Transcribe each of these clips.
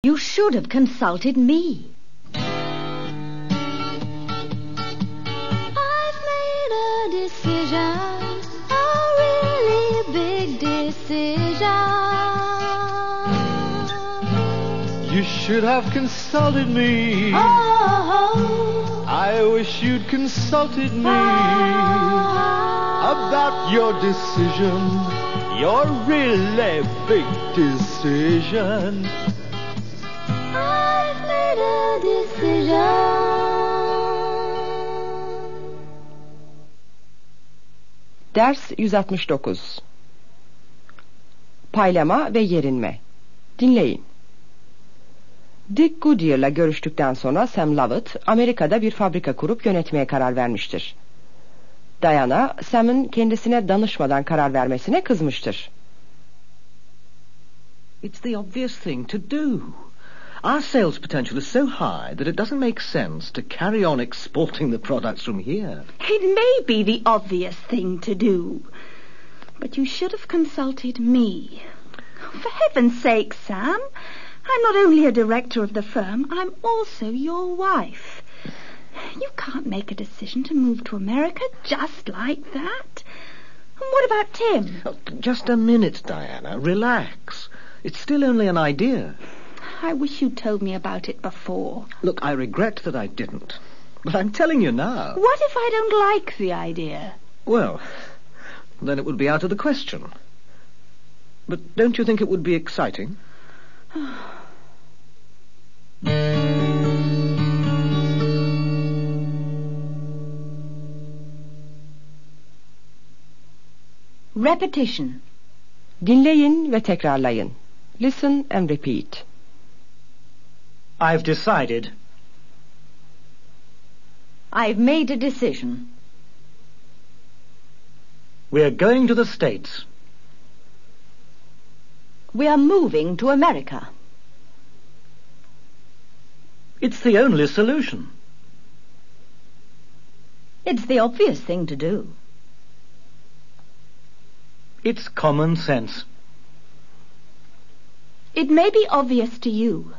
You should have consulted me. I've made a decision, a really big decision. You should have consulted me. Oh, I wish you'd consulted me about your decision, your really big decision. I've made a decision. Ders 169. Paylama ve yerinme. Dinleyin. Dick Goodyear'la görüştükten sonra Sam Lovett, Amerika'da bir fabrika kurup yönetmeye karar vermiştir. Diana, Sam'ın kendisine danışmadan karar vermesine kızmıştır. It's the obvious thing to do. Our sales potential is so high that it doesn't make sense to carry on exporting the products from here. It may be the obvious thing to do, but you should have consulted me. For heaven's sake, Sam, I'm not only a director of the firm, I'm also your wife. You can't make a decision to move to America just like that. And what about Tim? Oh, just a minute, Diana. Relax. It's still only an idea. I wish you'd told me about it before. Look, I regret that I didn't. But I'm telling you now. What if I don't like the idea? Well, then it would be out of the question. But don't you think it would be exciting? Repetition. Dinleyin ve tekrarlayın. Listen and repeat. I've decided. I've made a decision. We're going to the States. We are moving to America. It's the only solution. It's the obvious thing to do. It's common sense. It may be obvious to you.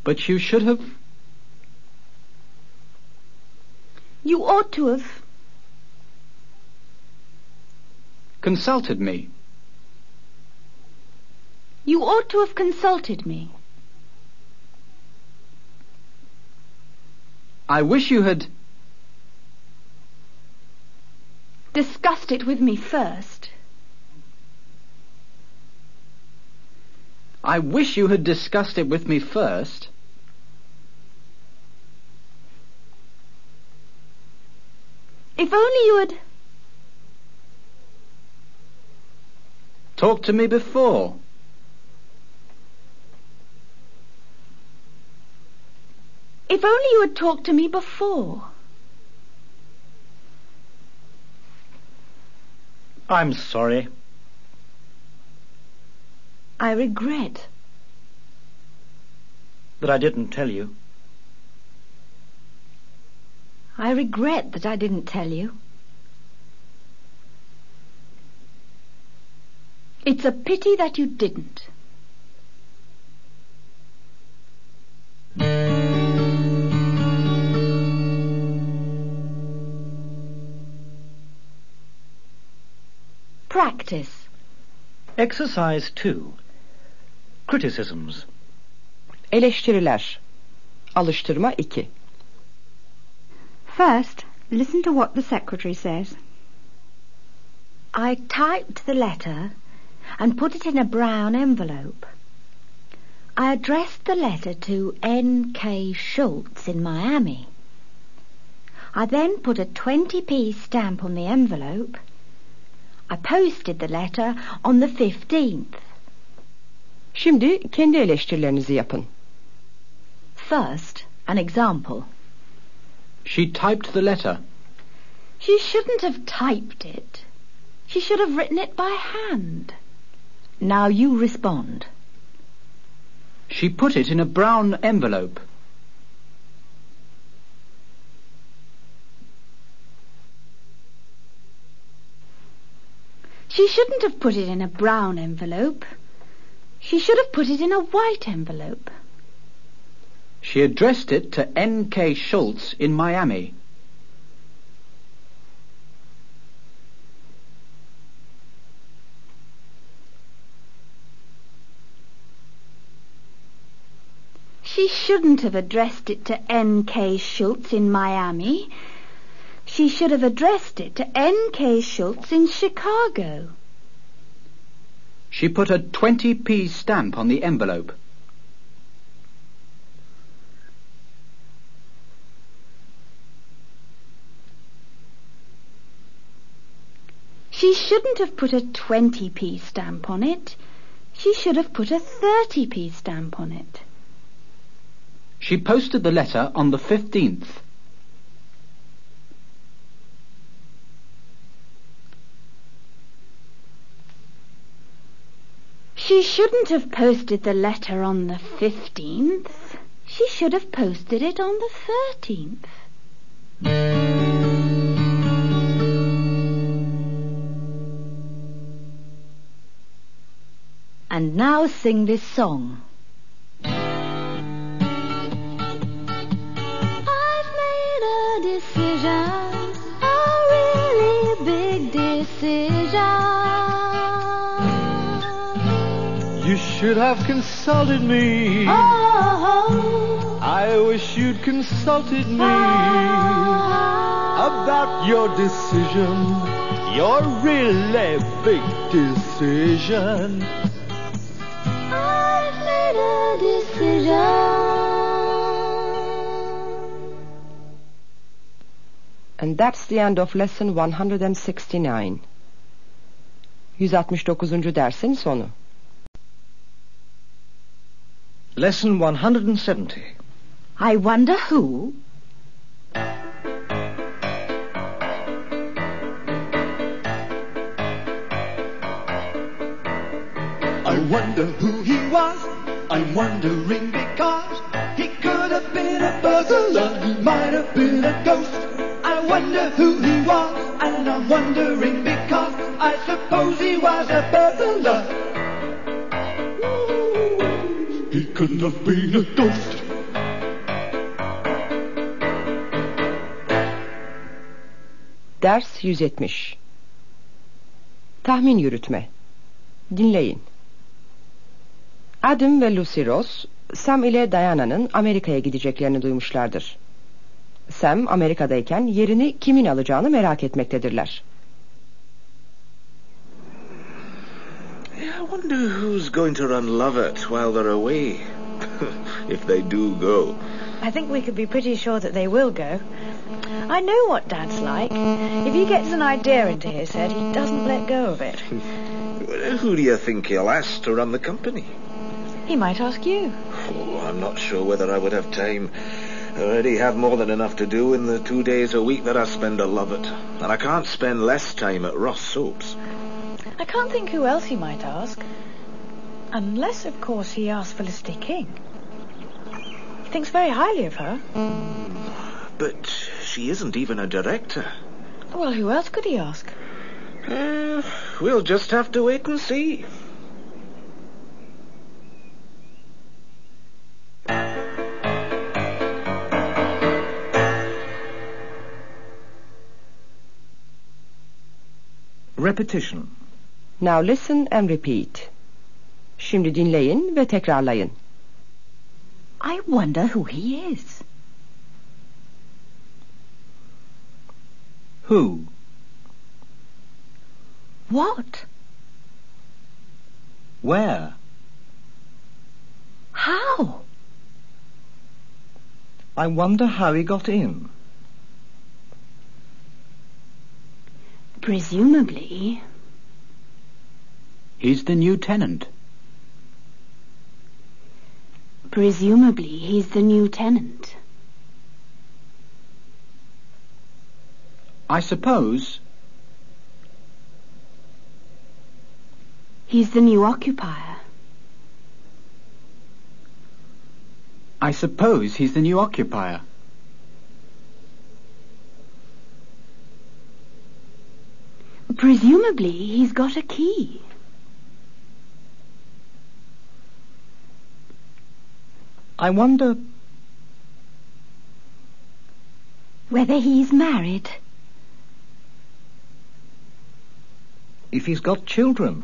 But you should have... You ought to have. consulted me. You ought to have consulted me. I wish you had... Discussed it with me first. I wish you had discussed it with me first. If only you had... Talked to me before. If only you had talked to me before. I'm sorry. I regret. That I didn't tell you. I regret that I didn't tell you. It's a pity that you didn't. Practice. Exercise 2. Criticisms. Eleştiriler. Alıştırma 2. First, listen to what the secretary says. I typed the letter and put it in a brown envelope. I addressed the letter to N.K. Schultz in Miami. I then put a 20p stamp on the envelope. I posted the letter on the 15th. Şimdi kendi eleştirilerinizi yapın. First, an example. She typed the letter. She shouldn't have typed it. She should have written it by hand. Now you respond. She put it in a brown envelope. She shouldn't have put it in a brown envelope. She should have put it in a white envelope. She addressed it to N.K. Schultz in Miami. She shouldn't have addressed it to N.K. Schultz in Miami. She should have addressed it to N.K. Schultz in Chicago. She put a 20p stamp on the envelope. She shouldn't have put a 20p stamp on it. She should have put a 30p stamp on it. She posted the letter on the 15th. She shouldn't have posted the letter on the 15th. She should have posted it on the 13th. And now sing this song. I've made a decision, a really big decision. You should have consulted me. Oh, I wish you'd consulted me about your decision, your really big decision. I've made a decision. And that's the end of lesson 169. 169. dersin sonu. Lesson 170. I wonder who? I wonder who he was. I'm wondering because he could have been a burglar, he might have been a ghost. I wonder who he was, and I'm wondering because I suppose he was a burglar. He couldn't have been a ghost. Ders 170. Tahmin yürütme. Dinleyin. Adam ve Lucy Ross, Sam ile Diana'nın Amerika'ya gideceklerini duymuşlardır. Sam, Amerika'dayken yerini kimin alacağını merak etmektedirler. I wonder who's going to run Lovett while they're away. If they do go. I think we could be pretty sure that they will go. I know what Dad's like. If he gets an idea into his head, he doesn't let go of it. Who do you think he'll ask to run the company? He might ask you. Oh, I'm not sure whether I would have time. I already have more than enough to do in the 2 days a week that I spend at Lovett. And I can't spend less time at Ross Soaps. I can't think who else he might ask. Unless, of course, he asks Felicity King. He thinks very highly of her. But she isn't even a director. Well, who else could he ask? We'll just have to wait and see. Repetition. Now listen and repeat. Şimdi dinleyin ve tekrarlayın. I wonder who he is. Who? What? Where? How? I wonder how he got in. Presumably. He's the new tenant. Presumably he's the new tenant. I suppose. He's the new occupier. I suppose he's the new occupier. Presumably he's got a key. I wonder... Whether he's married. If he's got children.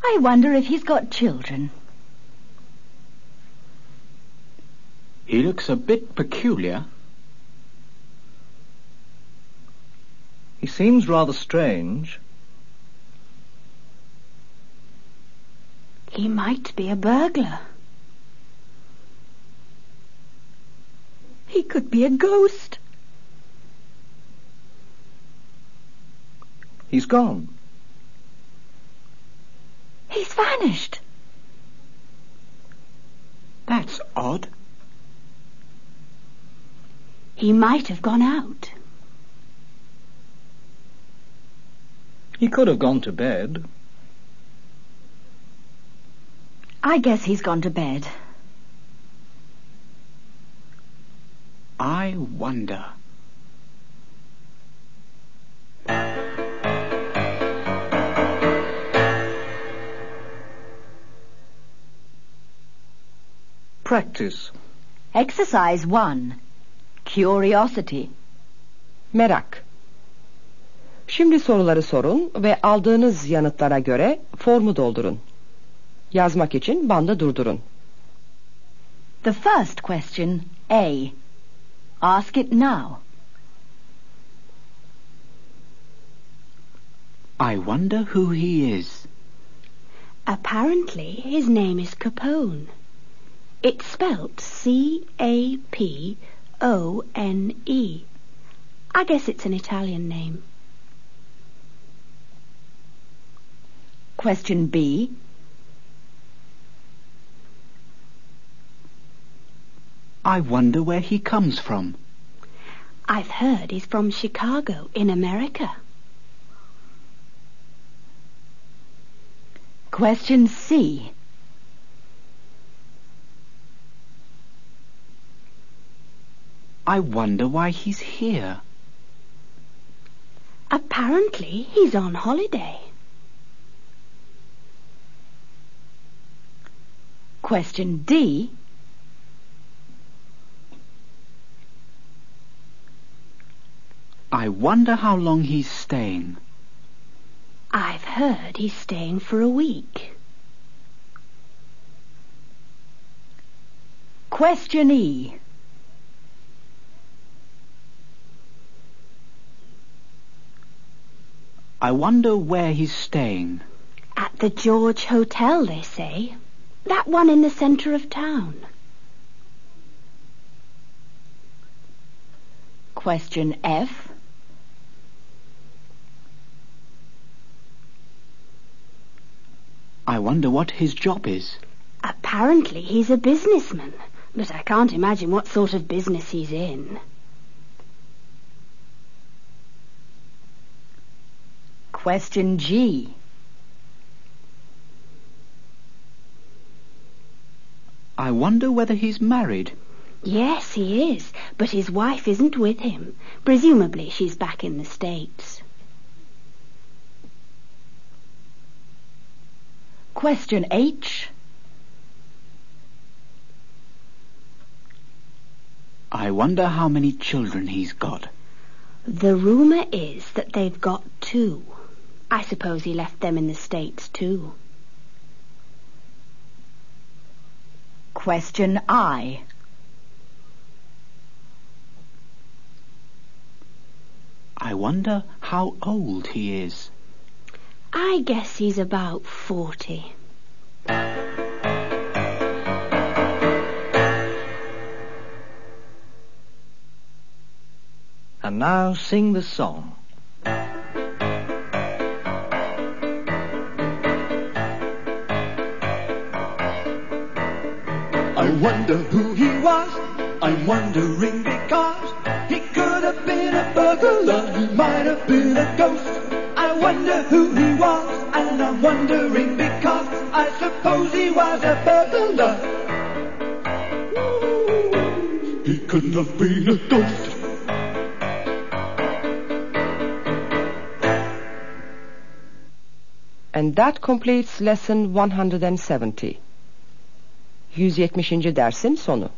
I wonder if he's got children. He looks a bit peculiar. He seems rather strange. He might be a burglar. He could be a ghost. He's gone. He's vanished. That's odd. He might have gone out. He could have gone to bed. I guess he's gone to bed. I wonder. Practice. Exercise 1. Curiosity. Merak. Şimdi soruları sorun ve aldığınız yanıtlara göre formu doldurun. Yazmak için bandı durdurun. The first question, A. Ask it now. I wonder who he is. Apparently his name is Capone. It's spelt C-A-P-O-N-E. I guess it's an Italian name. Question B. I wonder where he comes from. I've heard he's from Chicago in America. Question C. I wonder why he's here. Apparently he's on holiday. Question D. I wonder how long he's staying. I've heard he's staying for a week. Question E. I wonder where he's staying. At the George Hotel, they say. That one in the centre of town. Question F. I wonder what his job is. Apparently he's a businessman, but I can't imagine what sort of business he's in. Question G. I wonder whether he's married. Yes, he is, but his wife isn't with him. Presumably she's back in the States. Question H. I wonder how many children he's got. The rumour is that they've got 2. I suppose he left them in the States too. Question I. I wonder how old he is. I guess he's about 40. And now sing the song. I wonder who he was. I'm wondering because he could have been a burglar. He might have been a ghost. I wonder who he was, and I'm wondering because I suppose he was a burglar. He couldn't have been a ghost. And that completes lesson 170. 170. dersin sonu.